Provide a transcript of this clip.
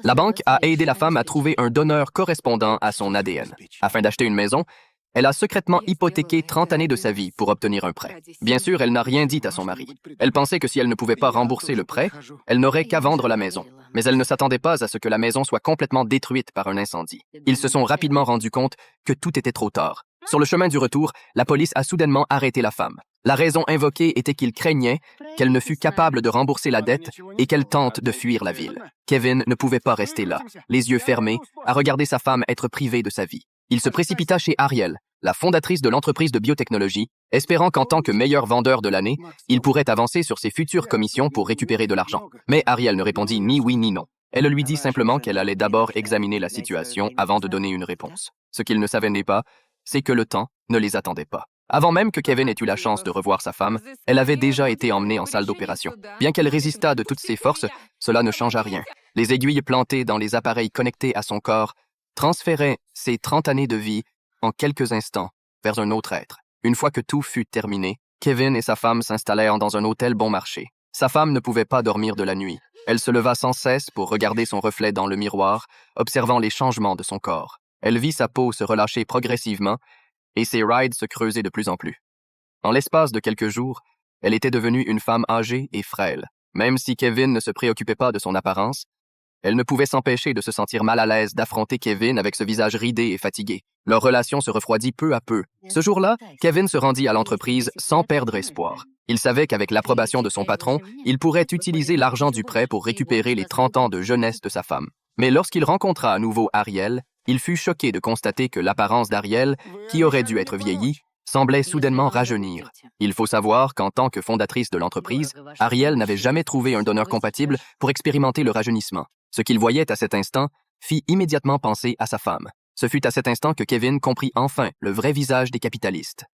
La banque a aidé la femme à trouver un donneur correspondant à son ADN. Afin d'acheter une maison, elle a secrètement hypothéqué 30 années de sa vie pour obtenir un prêt. Bien sûr, elle n'a rien dit à son mari. Elle pensait que si elle ne pouvait pas rembourser le prêt, elle n'aurait qu'à vendre la maison. Mais elle ne s'attendait pas à ce que la maison soit complètement détruite par un incendie. Ils se sont rapidement rendus compte que tout était trop tard. Sur le chemin du retour, la police a soudainement arrêté la femme. La raison invoquée était qu'il craignait qu'elle ne fût capable de rembourser la dette et qu'elle tente de fuir la ville. Kevin ne pouvait pas rester là, les yeux fermés, à regarder sa femme être privée de sa vie. Il se précipita chez Ariel, la fondatrice de l'entreprise de biotechnologie, espérant qu'en tant que meilleur vendeur de l'année, il pourrait avancer sur ses futures commissions pour récupérer de l'argent. Mais Ariel ne répondit ni oui ni non. Elle lui dit simplement qu'elle allait d'abord examiner la situation avant de donner une réponse. Ce qu'il ne savait pas, c'est que le temps ne les attendait pas. Avant même que Kevin ait eu la chance de revoir sa femme, elle avait déjà été emmenée en salle d'opération. Bien qu'elle résistât de toutes ses forces, cela ne changea rien. Les aiguilles plantées dans les appareils connectés à son corps transféraient ses 30 années de vie en quelques instants vers un autre être. Une fois que tout fut terminé, Kevin et sa femme s'installèrent dans un hôtel bon marché. Sa femme ne pouvait pas dormir de la nuit. Elle se leva sans cesse pour regarder son reflet dans le miroir, observant les changements de son corps. Elle vit sa peau se relâcher progressivement et ses rides se creuser de plus en plus. En l'espace de quelques jours, elle était devenue une femme âgée et frêle. Même si Kevin ne se préoccupait pas de son apparence, elle ne pouvait s'empêcher de se sentir mal à l'aise d'affronter Kevin avec ce visage ridé et fatigué. Leur relation se refroidit peu à peu. Ce jour-là, Kevin se rendit à l'entreprise sans perdre espoir. Il savait qu'avec l'approbation de son patron, il pourrait utiliser l'argent du prêt pour récupérer les 30 ans de jeunesse de sa femme. Mais lorsqu'il rencontra à nouveau Ariel, il fut choqué de constater que l'apparence d'Ariel, qui aurait dû être vieillie, semblait soudainement rajeunir. Il faut savoir qu'en tant que fondatrice de l'entreprise, Ariel n'avait jamais trouvé un donneur compatible pour expérimenter le rajeunissement. Ce qu'il voyait à cet instant fit immédiatement penser à sa femme. Ce fut à cet instant que Kevin comprit enfin le vrai visage des capitalistes.